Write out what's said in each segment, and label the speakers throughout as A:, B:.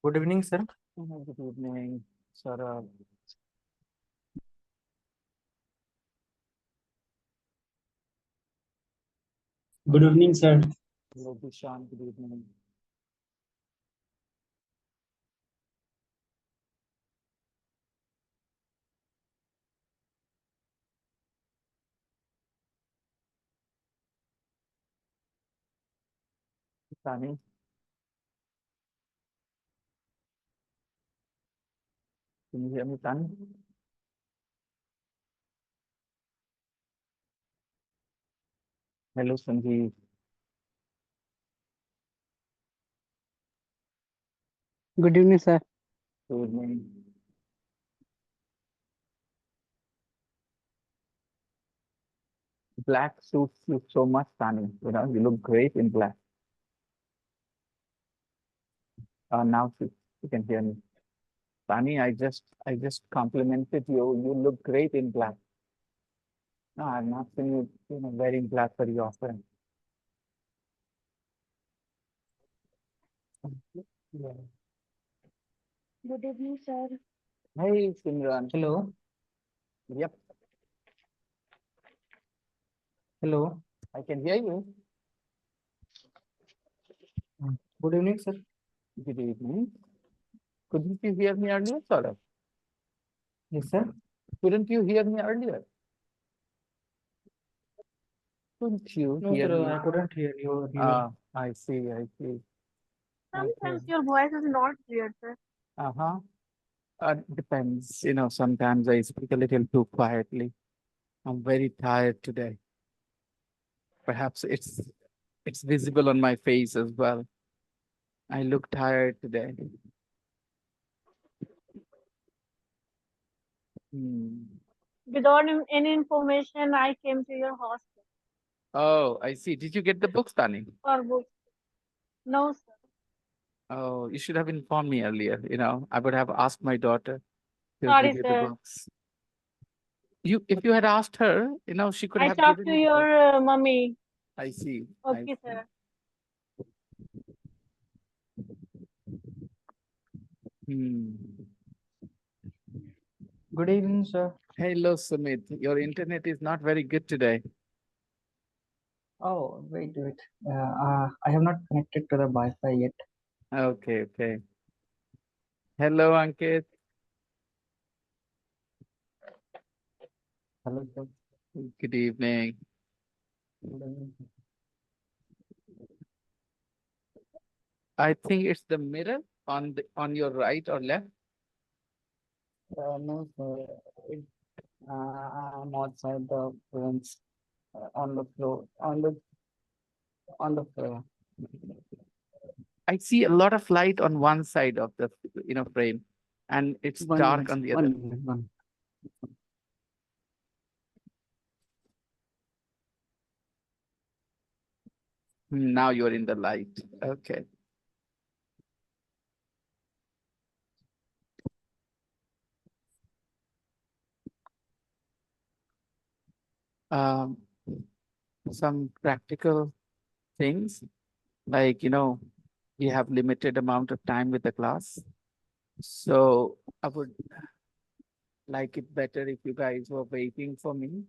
A: Good evening, sir.
B: Good evening, sir.
A: Good evening, sir.
B: Hello, Dishan. Good evening. Tani, can you hear me, Tani? Hello, Sanjeev.
C: Good evening, sir.
B: Good evening. Black suits you so much, Tani. You look great in black. Now you can hear me. Tani, I just complimented you. You look great in black. No, I've not seen you, wearing black very often. Yeah.
D: Good evening, sir.
B: Hey, Simran.
A: Hello.
B: Yep,
A: Hello.
B: I can hear you.
A: Good evening, sir.
B: Good evening. Couldn't you hear me earlier, Saurabh?
A: Yes, sir.
B: Couldn't you hear me earlier? Couldn't you
A: No,
B: hear
A: sir.
B: me?
A: I couldn't hear you earlier.
B: Ah, I see, I see. Okay.
D: Sometimes your voice is not clear, sir.
B: Uh-huh. Depends. Sometimes I speak a little too quietly. I'm very tired today. Perhaps it's visible on my face as well. I look tired today. Hmm.
D: Without any information, I came to your hostel
B: Oh, I see. Did you get the books, Tani?
D: for books. No, sir.
B: Oh, you should have informed me earlier. I would have asked my daughter to give
D: Sorry,
B: you the
D: sir.
B: books. If you had asked her, she could
D: I
B: have
D: talked
B: given
D: to
B: you the book.
D: your mummy.
B: I see. I
D: Okay,
B: see.
D: sir.
B: Hmm.
A: Good evening, sir.
B: Hello, Sumit. Your internet is not very good today.
A: Oh, wait. I have not connected to the Wi-Fi yet.
B: Okay, okay. Hello, Ankit.
A: Hello, sir.
B: Good evening.
A: Good evening.
B: I think it's the mirror on your right or left.
A: No, sir. It, I'm outside the rooms on the floor, on the floor.
B: I see a lot of light on one side of the frame, and it's
A: One
B: dark
A: minute,
B: on the other.
A: 1 minute, one.
B: Now you're in the light. Okay. Um, some practical things like we have limited amount of time with the class, so I would like it better if you guys were waiting for me.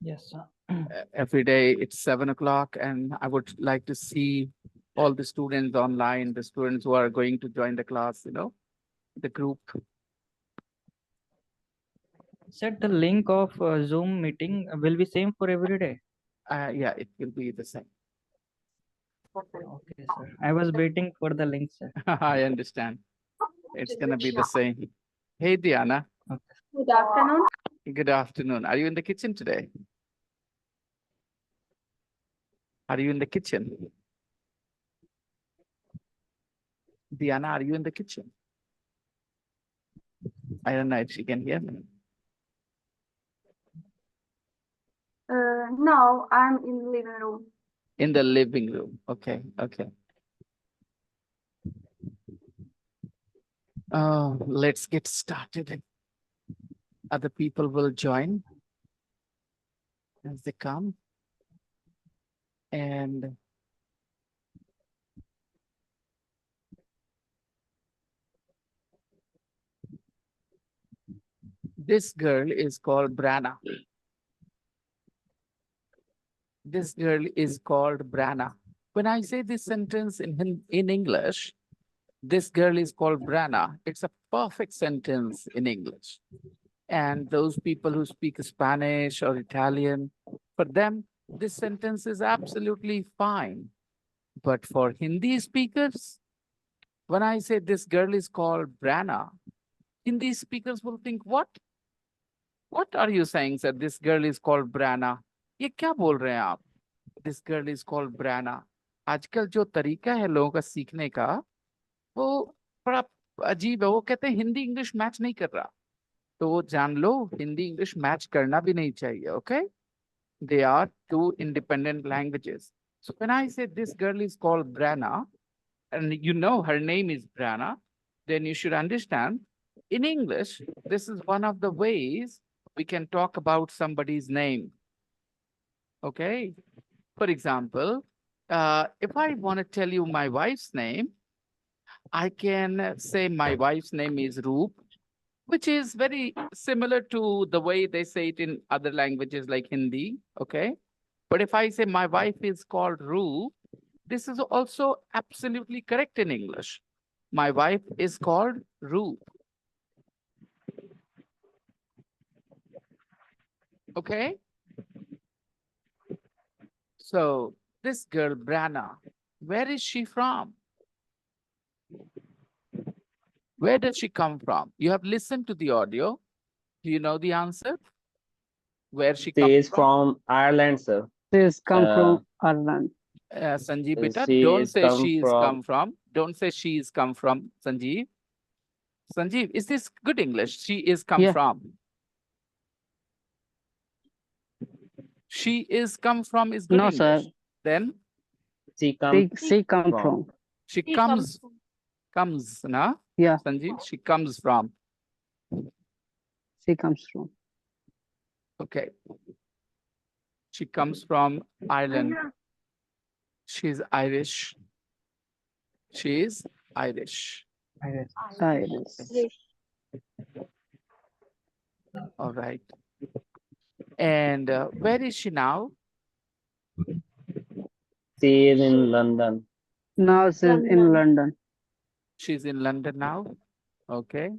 A: Yes, sir.
B: Every day it's 7 o'clock, and I would like to see all the students online, the students who are going to join the class, the group.
A: Said the link of Zoom meeting will be same for every day.
B: Yeah, it will be the same.
A: Okay, sir. I was waiting for the link, sir.
B: I understand. It's gonna be the same. Hey, Diana.
A: Okay.
D: Good afternoon.
B: Good afternoon. Are you in the kitchen today? Are you in the kitchen? Diana, are you in the kitchen? I don't know if she can hear me.
D: No, I'm in the living room.
B: In the living room. Okay, okay. Let's get started. Other people will join as they come. And This girl is called Brana. This girl is called Brana. When I say this sentence in English, this girl is called Brana. It's a perfect sentence in English. And those people who speak Spanish or Italian, for them, this sentence is absolutely fine. But for Hindi speakers, when I say this girl is called Brana, Hindi speakers will think, what? What are you saying, sir? This girl is called Brana. ये क्या बोल रहे हैं आप? This girl is called Brana. आजकल जो तरीका है लोगों का सीखने का, वो बड़ा अजीब है। वो कहते हैं हिंदी इंग्लिश मैच नहीं कर रहा। तो वो जान लो, हिंदी इंग्लिश मैच करना भी नहीं चाहिए, okay? They are two independent languages. So when I say this girl is called Brana, and you know her name is Brana, then you should understand in English, this is one of the ways we can talk about somebody's name. Okay. For example, if I want to tell you my wife's name, I can say my wife's name is Roop, which is very similar to the way they say it in other languages like Hindi. Okay. But if I say my wife is called Roop, this is also absolutely correct in English. My wife is called Roop. Okay. So this girl, Brana, where is she from? Where does she come from? You have listened to the audio. Do you know the answer? Where she
E: She
B: comes
E: is
B: from?
E: from Ireland, sir.
C: This come
E: Uh,
C: from Ireland.
B: Sanjeev, beta,
E: she
B: don't
E: is
B: say
E: come
B: she is
E: from
B: come from. Don't say she is come from, Sanjeev. Sanjeev, is this good English? She is come
C: Yeah.
B: from. She is come from is good
C: No,
B: English.
C: sir.
B: Then
E: she come
C: She come
E: from.
C: from.
B: she
D: He comes
B: comes, na?
C: Yeah,
B: Sanjeev, she comes from.
C: she comes from.
B: Okay. She comes from Ireland.
D: from.
B: She's Irish. She is Irish.
C: Iris.
D: Irish.
B: All right. And where is she now?
E: She is in London.
C: Now she's in
D: London.
C: London.
B: She's in London now. Okay.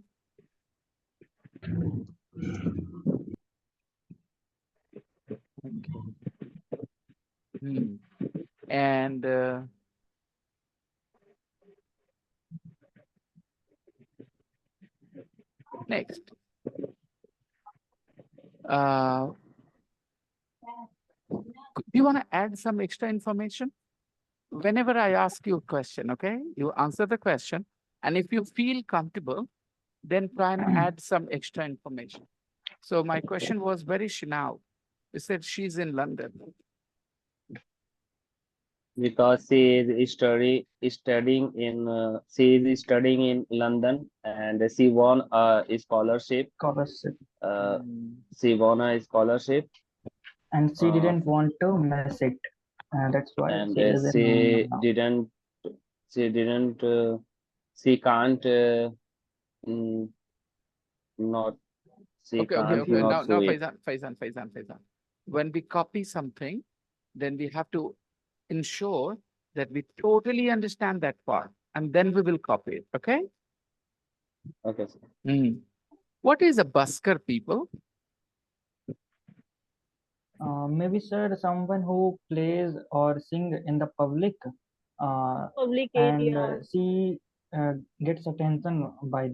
B: Okay. And next. Do you want to add some extra information? Whenever I ask you a question, okay, you answer the question. And if you feel comfortable, then try and add some extra information. So my question was, where is she now? You said she's in London.
E: Because she is studying in London, and she won a scholarship.
A: Scholarship.
E: She won a scholarship,
A: And she
E: uh,
A: didn't want to miss it. That's why
E: and
A: she is in London now.
E: didn't she can't mm, not she
B: Okay.
E: can't not
B: Now,
E: do it.
B: Faizan. When we copy something, then we have to ensure that we totally understand that part, and then we will copy it. Okay.
E: Okay, sir.
B: What is a busker, people?
A: Maybe sir, someone who plays or sing in the public,
D: Public
A: and
D: area.
A: she gets attention by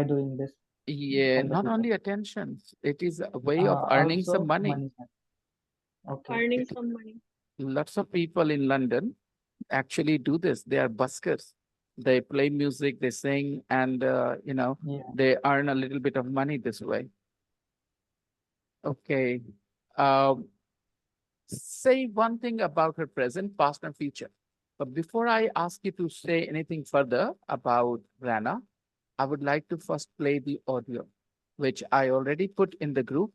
A: doing this
B: Yeah,
A: from the
B: not
A: people.
B: only attention, it is a way of earning some
A: Also
B: money.
A: money. Okay.
D: Earning some money.
B: Lots of people in London actually do this. They are buskers. They play music, they sing, and
A: Yeah.
B: they earn a little bit of money this way. Okay. Um, say one thing about her present, past, and future. But before I ask you to say anything further about Rana, I would like to first play the audio, which I already put in the group,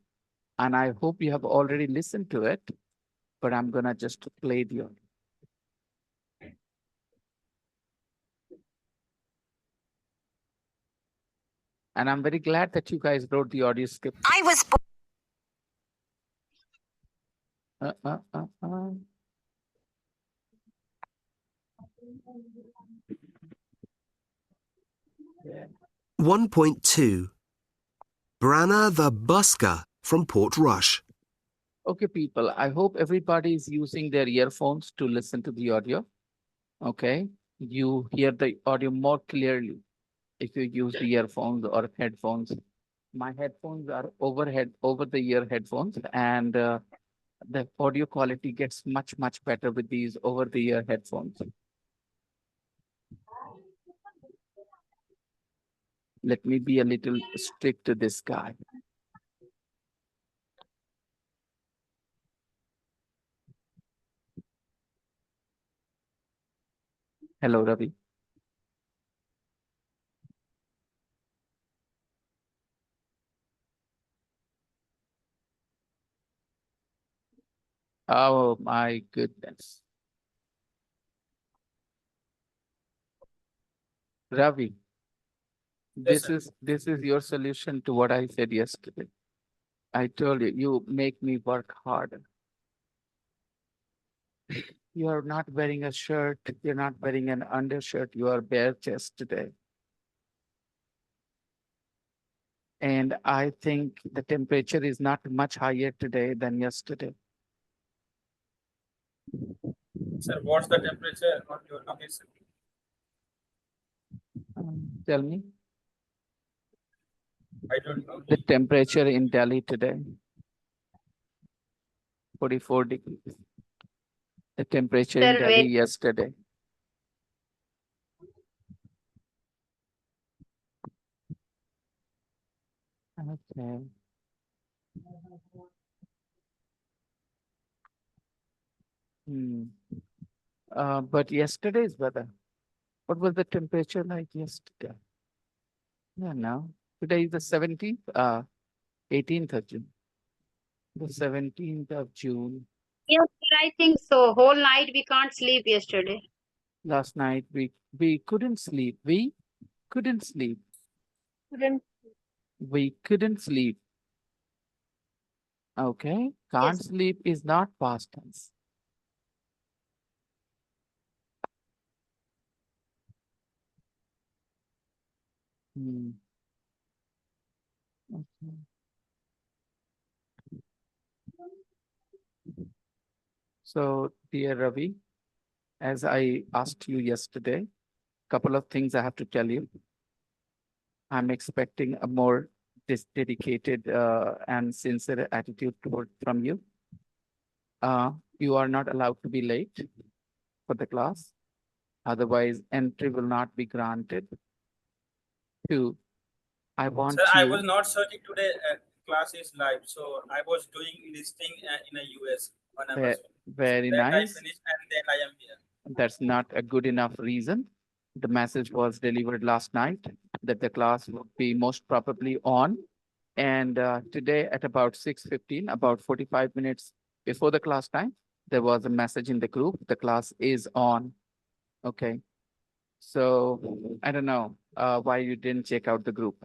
B: and I hope you have already listened to it, but I'm gonna just play the audio. And I'm very glad that you guys wrote the audio script.
F: I was born.
B: Uh, uh, uh, uh.
G: 1.2 Branna the busker from Port Rush.
B: Okay, people, I hope everybody is using their earphones to listen to the audio. Okay, you hear the audio more clearly if you use the earphones or headphones. My headphones are over the ear headphones, and the audio quality gets much, much better with these over the ear headphones. Let me be a little strict to this guy. Hello, Ravi. Oh my goodness. Ravi,
H: Yes,
B: this is your solution to what I said yesterday. I told you, you make me work harder. You are not wearing a shirt, you're not wearing an undershirt, you are bare chest today. And I think the temperature is not much higher today than yesterday.
H: sir. What's the temperature on your location?
B: Tell me.
H: I don't know.
B: The temperature in Delhi today, 44 degrees. The temperature in
D: Sir,
B: Delhi
D: wait.
B: yesterday. Okay. But yesterday's weather, what was the temperature like yesterday? Yeah, no. Today is the 17th, 18th of June. The 17th of June.
I: Yes, sir, I think so. Whole night we can't sleep yesterday.
B: Last night we couldn't sleep. We couldn't sleep.
D: Couldn't.
B: We couldn't sleep. Okay. Can't
I: Yes.
B: sleep is not past tense. Okay. So, dear Ravi, as I asked you yesterday, couple of things I have to tell you. I'm expecting a more dedicated and sincere attitude from you. You are not allowed to be late for the class. Otherwise, entry will not be granted. Two, I want
H: Sir, I
B: you.
H: was not searching today. Class is live, so I was doing this thing in a US on Amazon.
B: Very
H: That I
B: nice.
H: finished, and then I am here.
B: That's not a good enough reason. The message was delivered last night that the class would be most probably on. And today at about 6:15, about 45 minutes before the class time, there was a message in the group, the class is on. Okay. So I don't know why you didn't check out the group.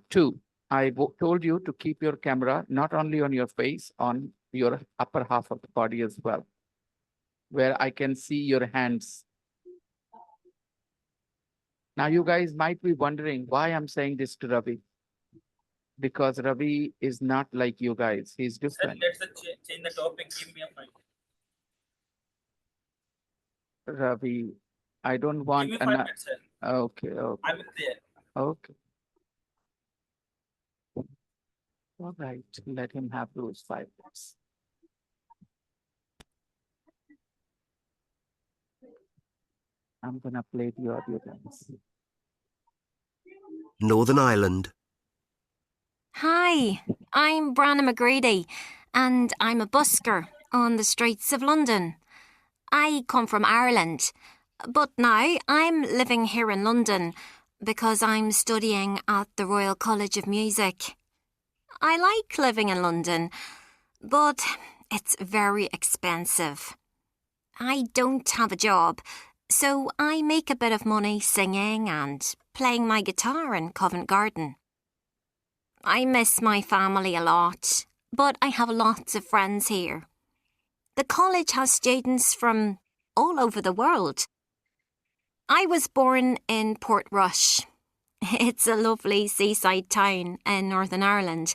B: Two, I told you to keep your camera not only on your face, on your upper half of the body as well, where I can see your hands. Now you guys might be wondering why I'm saying this to Ravi. Because Ravi is not like you guys. He's
H: Sir,
B: different.
H: let's change the topic. Give me a point.
B: Ravi, I don't want
H: Give me 5 minutes, sir.
B: Okay, okay,
H: I will there.
B: okay. All right, let him have those 5 minutes. I'm gonna play the audio guys.
G: Northern Ireland.
F: Hi, I'm Branna McGrady, and I'm a busker on the streets of London. I come from Ireland, but now I'm living here in London because I'm studying at the Royal College of Music. I like living in London, but it's very expensive. I don't have a job, So I make a bit of money singing and playing my guitar in Covent Garden. I miss my family a lot, but I have lots of friends here. The college has students from all over the world. I was born in Portrush. It's a lovely seaside town in Northern Ireland.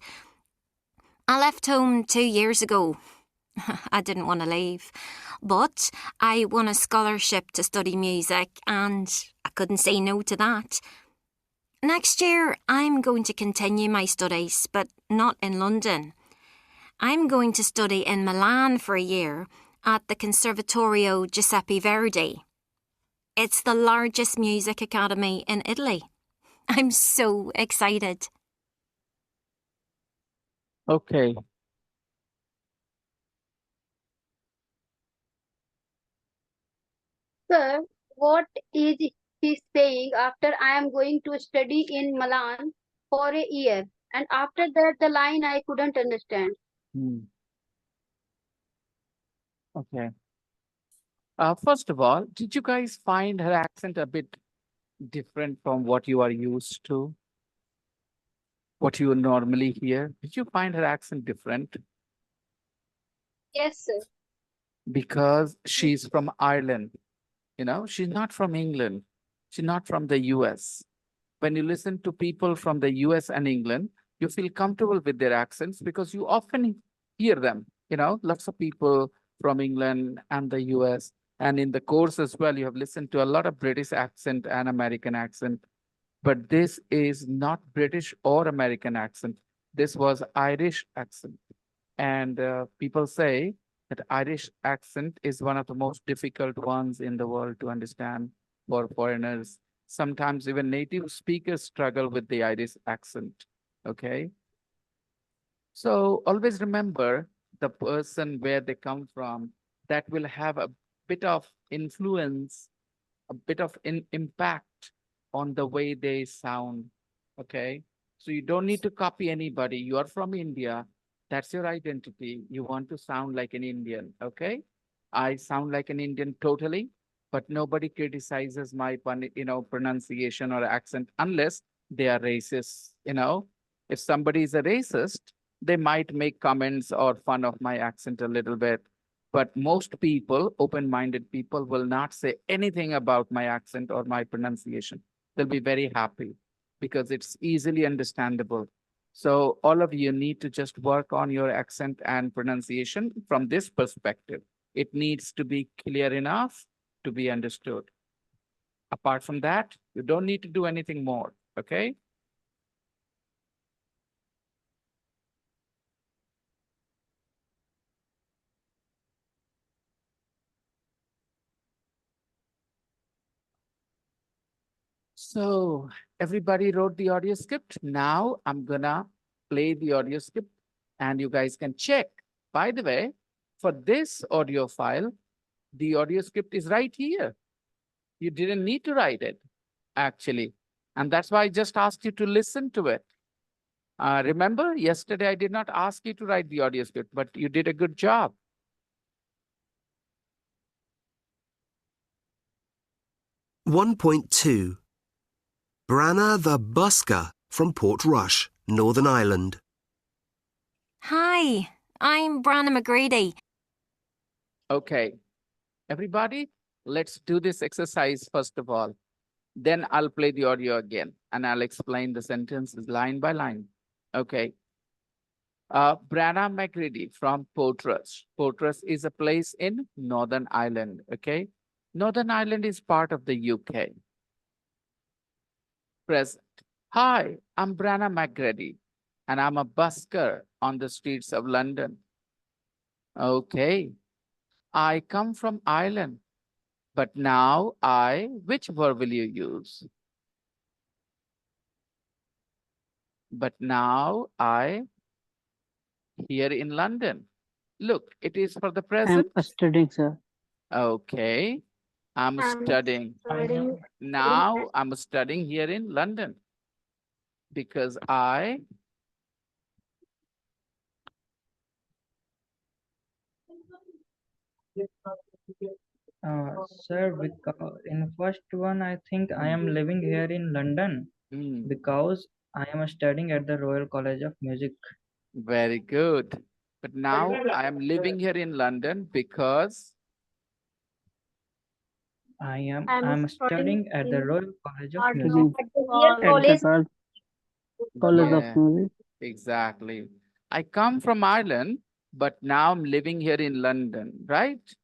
F: I left home 2 years ago. I didn't want to leave, but I won a scholarship to study music and I couldn't say no to that. Next year, I'm going to continue my studies, but not in London. I'm going to study in Milan for a year at the Conservatorio Giuseppe Verdi. It's the largest music academy in Italy. I'm so excited.
B: Okay.
I: Sir, what is he saying after I am going to study in Milan for a year? And after that, the line I couldn't understand.
B: Okay. First of all, did you guys find her accent a bit different from what you are used to? What you normally hear? Did you find her accent different?
I: Yes, sir.
B: Because she's from Ireland, she's not from England. She's not from the US. When you listen to people from the US and England, you feel comfortable with their accents because you often hear them, lots of people from England and the US. And in the course as well, you have listened to a lot of British accent and American accent. But this is not British or American accent. This was Irish accent. And people say that Irish accent is one of the most difficult ones in the world to understand for foreigners. Sometimes even native speakers struggle with the Irish accent. Okay. So always remember the person where they come from, that will have a bit of influence, a bit of impact on the way they sound. Okay. So you don't need to copy anybody. You are from India. That's your identity. You want to sound like an Indian. Okay. I sound like an Indian totally, but nobody criticizes my pronunciation or accent unless they are racist. If somebody is a racist, they might make comments or fun of my accent a little bit. But most people, open-minded people, will not say anything about my accent or my pronunciation. They'll be very happy because it's easily understandable. So all of you need to just work on your accent and pronunciation from this perspective. It needs to be clear enough to be understood. Apart from that, you don't need to do anything more, okay? So everybody wrote the audio script. Now I'm gonna play the audio script and you guys can check. By the way, for this audio file, the audio script is right here. You didn't need to write it, actually. And that's why I just asked you to listen to it. Remember, yesterday I did not ask you to write the audio script, but you did a good job.
G: One point two. Branna the busker from Portrush, Northern Ireland.
F: Hi, I'm Branna McGrady.
B: Okay, everybody, let's do this exercise first of all. Then I'll play the audio again and I'll explain the sentences line by line. Okay. Branna McGrady from Portrush. Portrush is a place in Northern Ireland. Okay. Northern Ireland is part of the UK. Present. Hi, I'm Branna McGrady and I'm a busker on the streets of London. Okay. I come from Ireland, but now which verb will you use? But now here in London. Look, it is for the
C: I'm
B: present.
C: studying, sir.
B: Okay. I'm studying. Now I'm studying here in London because
J: Sir, because in first one, I think I am living here in London
B: Hmm,
J: because I am studying at the Royal College of Music.
B: very good. But now I am living here in London because
J: I'm
D: studying
J: studying at the
D: in
J: Royal College of
D: Art
J: Music.
D: of
C: Mhm.
I: At the Royal
C: At
D: College.
C: the
I: College.
C: College of
B: yeah,
C: Music.
B: exactly. I come from Ireland, but now I'm living here in London, right?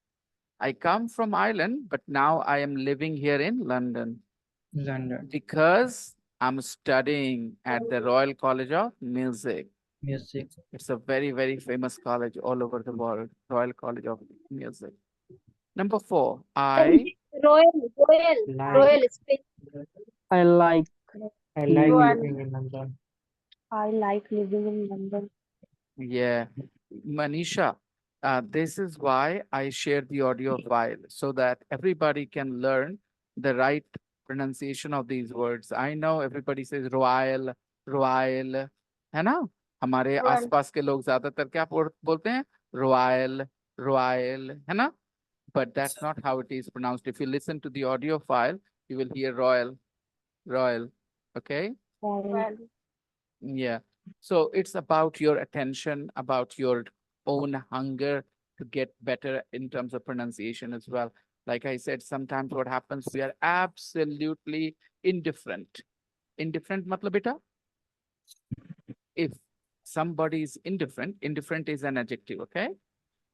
B: I come from Ireland, but now I am living here in London
J: London
B: because I'm studying at the Royal College of Music.
J: Music.
B: It's a very, very famous college all over the world, Royal College of Music. Number 4, I
I: Royal, Royal,
A: Like,
I: Royal Spain.
C: I like
A: I like
C: living.
A: living in London.
D: I like living in London.
B: Yeah, Manisha, this is why I share the audio file so that everybody can learn the right pronunciation of these words. I know everybody says royal, royal, है ना? हमारे
D: Royal.
B: आसपास के लोग ज्यादातर क्या बोलते हैं? Royal, royal, है ना? But that's not how it is pronounced. If you listen to the audio file, you will hear royal, royal. Okay?
D: Royal.
B: Yeah. So it's about your attention, about your own hunger to get better in terms of pronunciation as well. Like I said, sometimes what happens, we are absolutely indifferent. Indifferent, matlab beta? If somebody is indifferent, indifferent is an adjective, okay?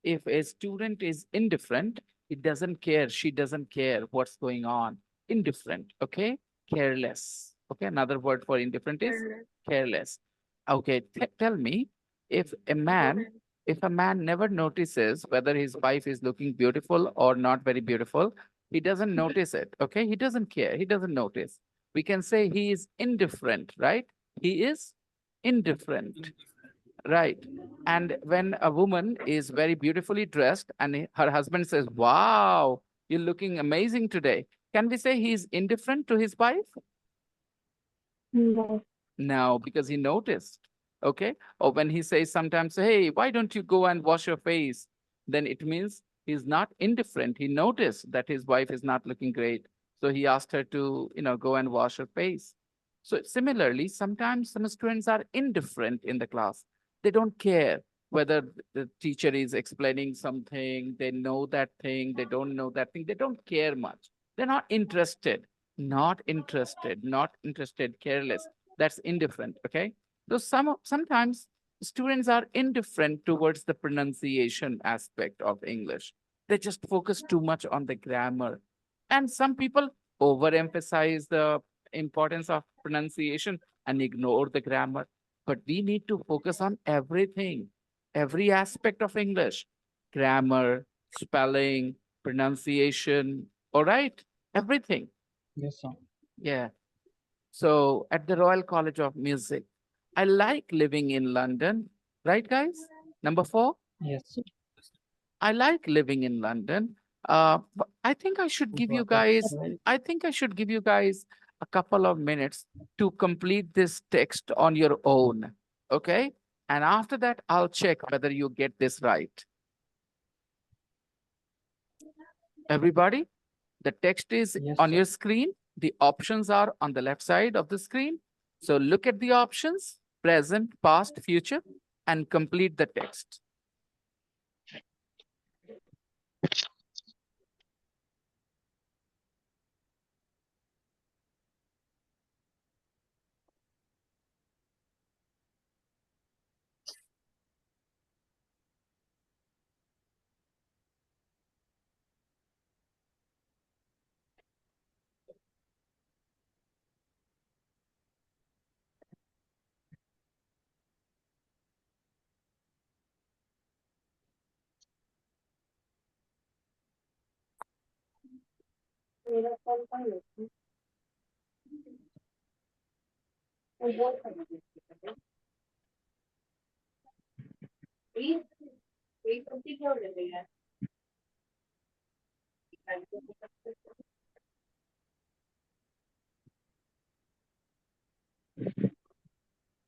B: If a student is indifferent, he doesn't care, she doesn't care what's going on. Indifferent, okay? Careless. Okay, another word for indifferent is careless. Okay, tell me, if a man, if a man never notices whether his wife is looking beautiful or not very beautiful, he doesn't notice it, okay? He doesn't care, he doesn't notice. We can say he is indifferent, right? He is indifferent. Right. And when a woman is very beautifully dressed and her husband says, wow, you're looking amazing today, can we say he's indifferent to his wife?
D: No.
B: No, because he noticed. Okay. Or when he says sometimes, hey, why don't you go and wash your face? Then it means he's not indifferent. He noticed that his wife is not looking great. So he asked her to, go and wash her face. So similarly, sometimes some students are indifferent in the class. They don't care whether the teacher is explaining something, they know that thing, they don't know that thing, they don't care much. They're not interested, not interested, careless. That's indifferent, okay? So sometimes students are indifferent towards the pronunciation aspect of English. They just focus too much on the grammar. And some people overemphasize the importance of pronunciation and ignore the grammar. But we need to focus on everything, every aspect of English, grammar, spelling, pronunciation, all right? Everything.
J: Yes, sir.
B: Yeah. So at the Royal College of Music, I like living in London, right, guys? Number 4,
J: Yes, sir.
B: I like living in London. But I think I should give you
J: What else?
B: guys, I think I should give you guys a couple of minutes to complete this text on your own. Okay. And after that, I'll check whether you get this right. Everybody, the text is
J: Yes,
B: on
J: sir.
B: your screen. The options are on the left side of the screen. So look at the options, present, past, future, and complete the text.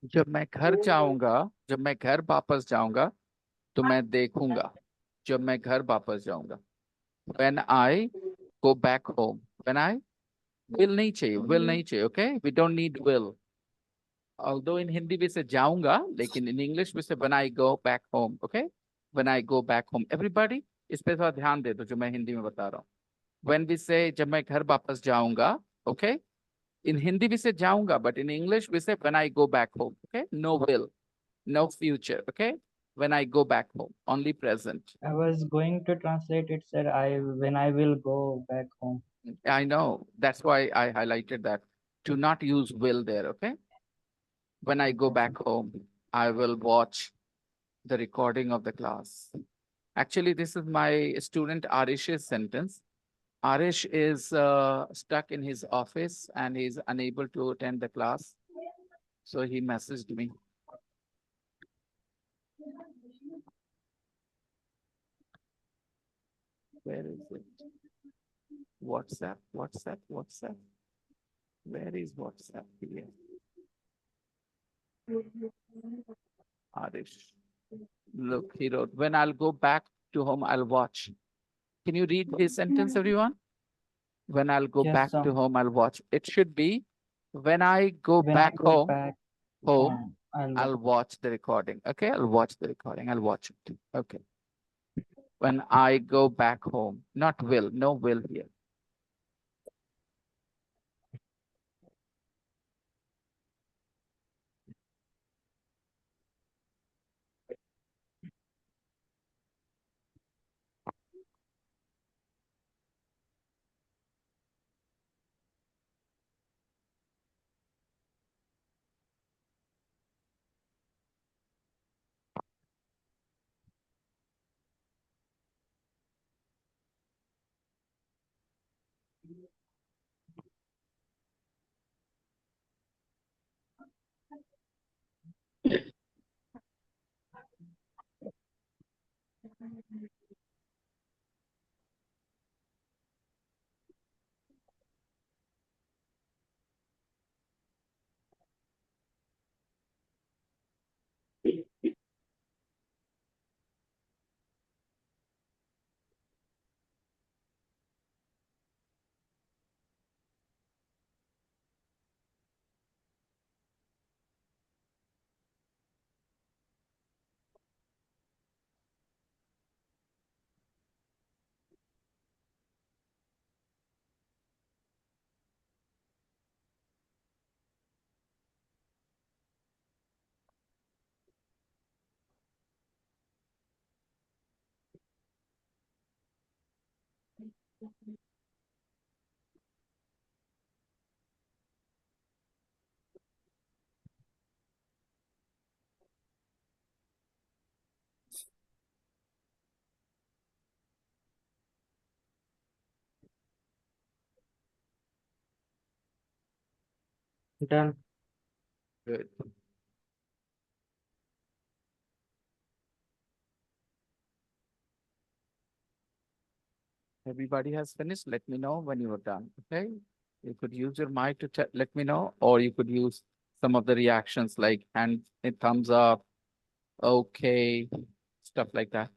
B: जब मैं घर वापस जाऊंगा तो मैं देखूंगा जब मैं घर वापस जाऊंगा when I go back home. When I will nahi chahiye, will nahi chahiye, okay? We don't need will. Although in Hindi we say jaunga, like in English we say when I go back home, okay? When I go back home. Everybody, इस पे थोड़ा ध्यान दे दो जो मैं हिंदी में बता रहा हूँ. When we say जब मैं घर वापस जाऊंगा, okay? In Hindi we say jaunga, but in English we say when I go back home, okay? No will, no future, okay? When I go back home, only present.
J: I was going to translate it, sir. When I will go back home.
B: I know. That's why I highlighted that. To not use will there, okay? When I go back home, I will watch the recording of the class. Actually, this is my student Arish's sentence. Arish is stuck in his office and he's unable to attend the class. So he messaged me. Where is it? WhatsApp, WhatsApp, WhatsApp. Where is WhatsApp here? Arish. Look, he wrote, when I'll go back to home, I'll watch. Can you read his sentence, everyone? When I'll go
J: Yes,
B: back
J: sir.
B: to home, I'll watch. It should be, when I go
J: When
B: back
J: I go
B: home,
J: back
B: home,
J: home,
B: I'll watch the recording. Okay, I'll watch the recording. I'll watch it. Okay. When I go back home, not will, no will here.
J: done.
B: Good. Everybody has finished. Let me know when you are done. Okay. You could use your mic to let me know, or you could use some of the reactions like hand, a thumbs up, okay, stuff like that.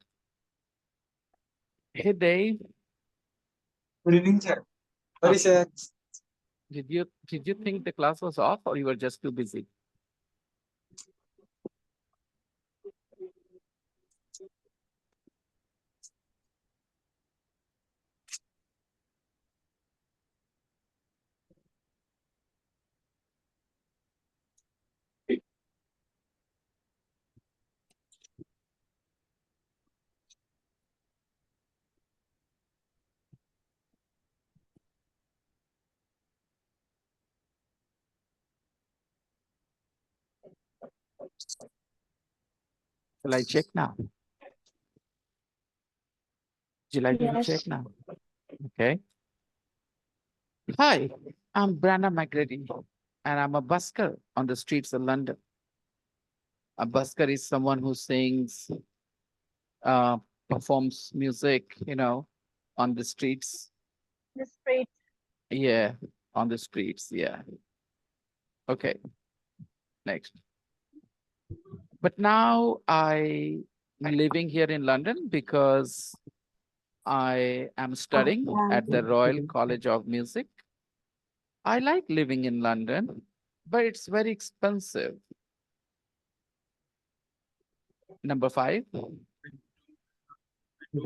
B: Hey, Dave.
K: Good evening, sir. Sorry, sir.
B: Did you think the class was off, or you were just too busy? Shall I check now? Would you like me to check now? Okay. Hi, I'm Brandon McGrady, and I'm a busker on the streets of London. A busker is someone who sings, uh, performs music, on the streets.
D: The straight.
B: Yeah, on the streets. Yeah. Okay. Next. But now I'm living here in London because I am studying at the Royal College of Music. I like living in London, but it's very expensive. Number 5.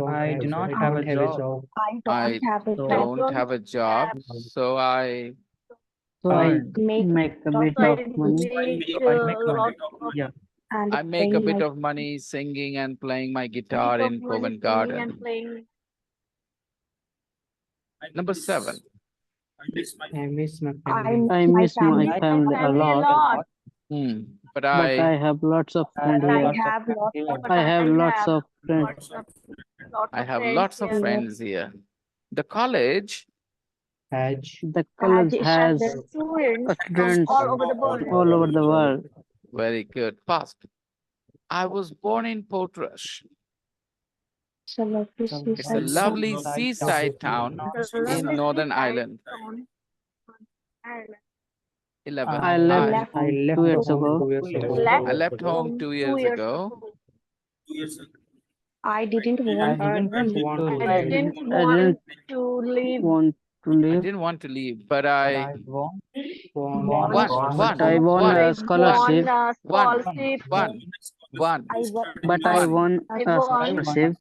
J: I do not have a job.
B: I don't have a job, so I
C: So I
J: Earn.
C: make a bit
D: So I
C: of money.
D: make a lot of
J: Yeah.
B: I make a bit of money singing and playing my guitar in Covent
D: singing and
B: Garden.
D: playing.
B: Number 7.
H: I miss my
K: I miss my
C: I
K: family.
C: miss my
J: I
C: family a
D: family a
C: lot,
D: lot.
B: But
C: but I have lots of
J: I
C: friends
J: have
C: here.
J: lots of friends here.
D: But
C: I have lots of friends.
D: lots
B: I
D: of
B: have
D: friends
B: lots of
D: here.
B: friends here. The college
K: Haj.
C: The college has
D: Students from
C: students
D: all over the world.
C: all over the world.
B: Very good. Fast. I was born in Portrush. It's a lovely seaside town in Northern Ireland. 11.
C: I left
K: I
C: home
K: left
C: 2 years
K: home
C: ago.
K: 2 years ago.
B: I left home 2 years ago.
H: 2 years ago.
J: I didn't
K: want to
D: I
K: leave.
D: didn't
C: I
D: want
C: didn't
D: to leave.
C: want to
B: I
C: leave,
B: didn't want to leave, but
J: I
B: I
J: want
C: but I won
D: I
C: a scholarship.
D: won a
B: One.
D: scholarship.
B: One.
C: But I won
D: I
C: a
D: won
C: scholarship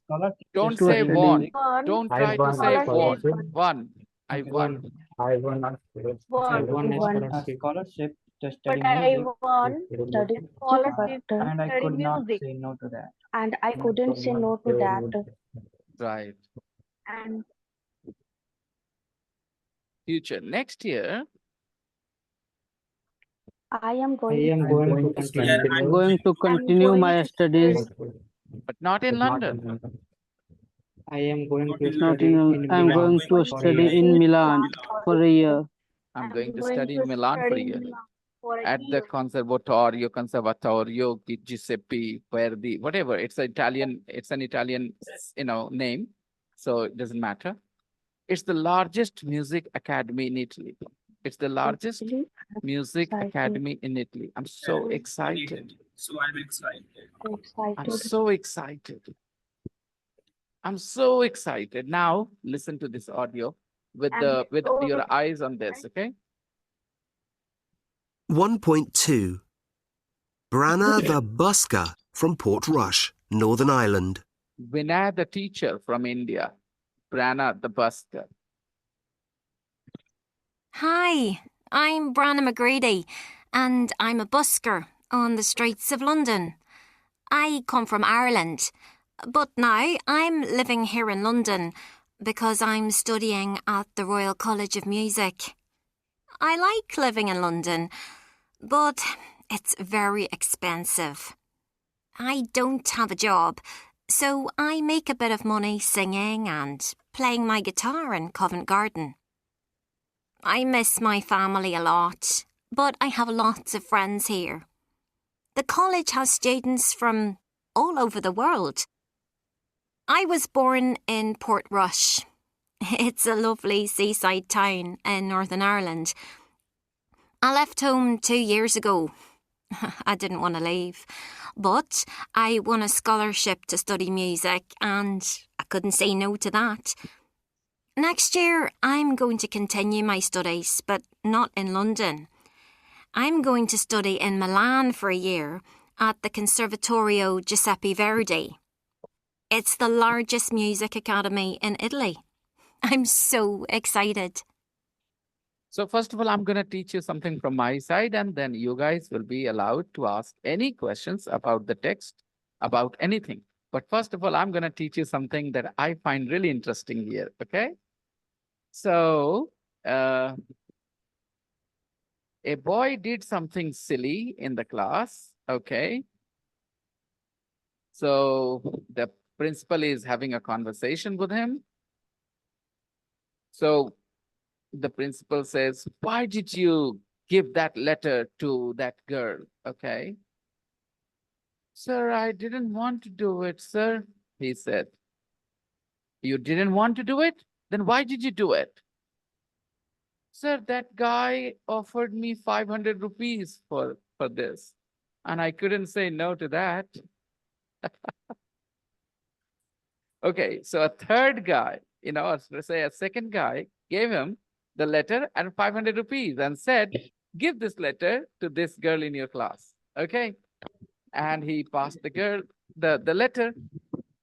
B: Don't
C: to
B: say
C: study.
B: won.
D: one
B: Don't
A: I
B: try to
A: won
B: say
A: a
B: won.
A: scholarship.
B: One. I won.
A: I won not
K: I
D: won.
K: won a
J: a
K: scholarship.
J: scholarship to
D: But
J: study
D: I
J: music,
D: won scholarship to
J: and I
D: study
J: could not
D: music.
J: say no to that.
C: And I couldn't say no to that.
B: Right.
D: And
B: Future. Next year,
C: I am
K: I
C: going
K: am going to continue.
C: going to continue
D: going
C: my
D: to
C: studies.
B: but not in London.
K: I am going to
C: Not
K: study
C: in.
K: in
C: I'm
K: Milan
C: going to
K: for a
C: study
K: year.
C: in Milan for a year.
B: I'm
D: I'm
B: going to
D: going
B: study
D: to
B: in Milan for a
D: study in
B: year.
D: Milan for a
B: At the
D: year.
B: Conservatorio Giuseppe Verdi, whatever. It's an Italian, name. So it doesn't matter. It's the largest music academy in Italy. It's the largest
C: Really
B: music
C: excited.
B: academy in Italy. I'm so excited.
H: So I'm excited.
B: I'm
C: Excited.
B: so excited. I'm so excited. Now listen to this audio with
D: I'm so
B: your eyes on this, okay?
G: 1.2. Branna the busker from Portrush, Northern Ireland.
B: Vinay the teacher from India. Branna the busker.
F: Hi, I'm Branna McGrady, and I'm a busker on the streets of London. I come from Ireland, but now I'm living here in London because I'm studying at the Royal College of Music. I like living in London, but it's very expensive. I don't have a job, so I make a bit of money singing and playing my guitar in Covent Garden. I miss my family a lot, but I have lots of friends here. The college has students from all over the world. I was born in Portrush. It's a lovely seaside town in Northern Ireland. I left home 2 years ago. I didn't want to leave, but I won a scholarship to study music and I couldn't say no to that. Next year, I'm going to continue my studies, but not in London. I'm going to study in Milan for a year at the Conservatorio Giuseppe Verdi. It's the largest music academy in Italy. I'm so excited.
B: So first of all, I'm going to teach you something from my side, and then you guys will be allowed to ask any questions about the text, about anything. But first of all, I'm going to teach you something that I find really interesting here, okay? So, a boy did something silly in the class, okay? So, the principal is having a conversation with him. So, the principal says, why did you give that letter to that girl? Okay. Sir, I didn't want to do it, sir, he said. You didn't want to do it? Then why did you do it? Sir, that guy offered me 500 rupees for this, and I couldn't say no to that. Okay, so a third guy, or let's say a second guy gave him the letter and 500 rupees and said, give this letter to this girl in your class. Okay. And he passed the girl the letter.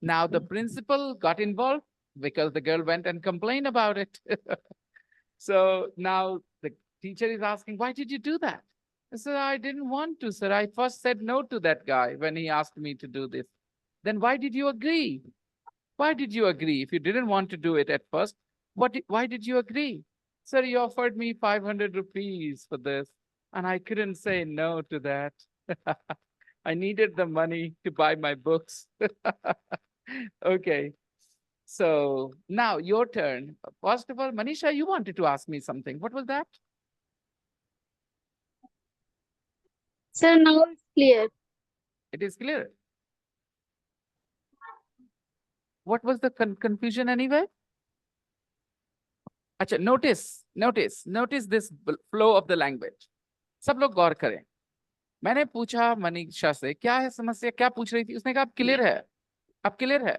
B: Now the principal got involved because the girl went and complained about it. So now the teacher is asking, why did you do that? I said, I didn't want to, sir. I first said no to that guy when he asked me to do this. Then why did you agree? Why did you agree? If you didn't want to do it at first, why did you agree? Sir, you offered me 500 rupees for this, and I couldn't say no to that. I needed the money to buy my books. Okay. So now your turn. First of all, Manisha, you wanted to ask me something. What was that?
I: Sir, now it's clear.
B: It is clear. What was the confusion anyway? अच्छा, notice this flow of the language. सब लोग गौर करें. मैंने पूछा मनीषा से क्या है समस्या, क्या पूछ रही थी. उसने कहा आप क्लियर है, अब क्लियर है.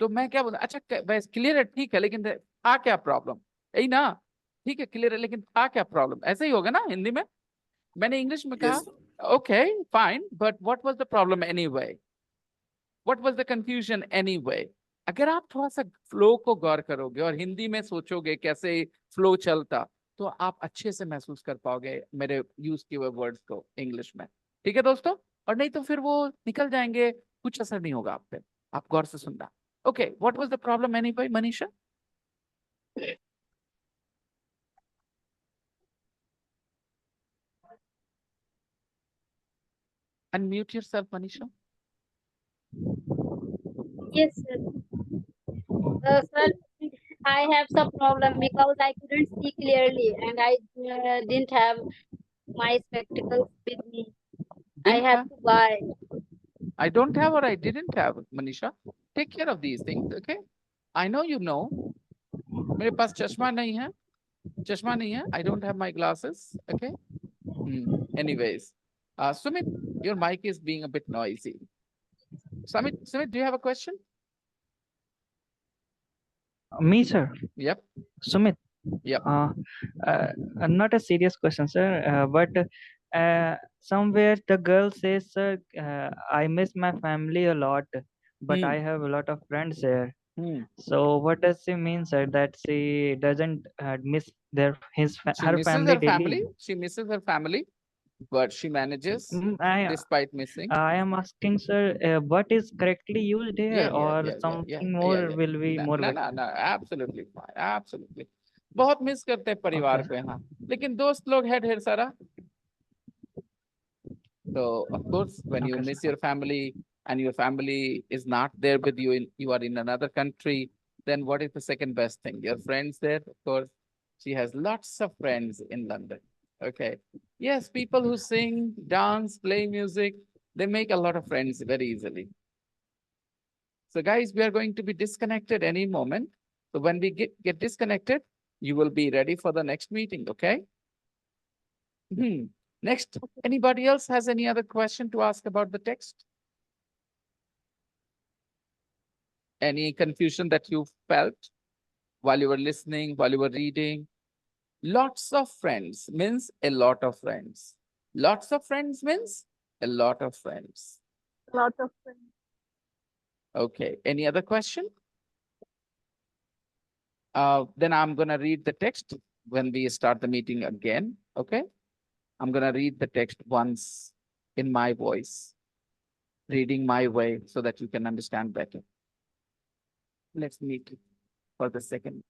B: तो मैं क्या बोला, अच्छा बस क्लियर है, ठीक है, लेकिन था क्या प्रॉब्लम. यही ना, ठीक है क्लियर है लेकिन था क्या प्रॉब्लम. ऐसे ही होगा ना हिंदी में. मैंने इंग्लिश में कहा okay fine, but what was the problem anyway, what was the confusion anyway. अगर आप थोड़ा सा फ्लो को गौर करोगे और हिंदी में सोचोगे कैसे फ्लो चलता, तो आप अच्छे से महसूस कर पाओगे मेरे यूज किए हुए वर्ड्स को इंग्लिश में. ठीक है दोस्तों. और नहीं तो फिर वो निकल जाएंगे, कुछ असर नहीं होगा आप पे. आप गौर से सुनना. Okay, what was the problem anyway, Manisha? Unmute yourself, Manisha.
I: Yes, sir. Sir, I have some problem because I couldn't see clearly and I didn't have my spectacles with me. I have to buy.
B: I don't have or I didn't have, Manisha. Take care of these things, okay? I know you know. मेरे पास चश्मा नहीं है. I don't have my glasses, okay? Anyways, Sumit, your mic is being a bit noisy. Sumit, do you have a question?
J: Me, sir.
B: Yep.
J: Sumit.
B: Yep.
J: Not a serious question, sir. But somewhere the girl says, sir, I miss my family a lot, but I have a lot of friends here. So what does she mean, sir? That she doesn't miss her family daily?
B: She misses her family, but she manages despite missing.
J: I am asking, sir, what is correctly used here, or something more will be more better?
B: No, absolutely fine, absolutely. बहुत miss करते हैं परिवार को यहाँ, लेकिन दोस्त लोग है ढेर सारा. So of course, when you miss your family and your family is not there with you, you are in another country, then what is the second best thing? Your friends there, of course. She has lots of friends in London. Okay. Yes, people who sing, dance, play music, they make a lot of friends very easily. So guys, we are going to be disconnected any moment. So when we get disconnected, you will be ready for the next meeting, okay? Next, anybody else has any other question to ask about the text? Any confusion that you felt while you were listening, while you were reading? Lots of friends means a lot of friends. Lots of friends means a lot of friends.
D: Lot of friends.
B: Okay, any other question? Then I'm gonna read the text when we start the meeting again, okay? I'm gonna read the text once in my voice, reading my way so that you can understand better. Let's meet for the second.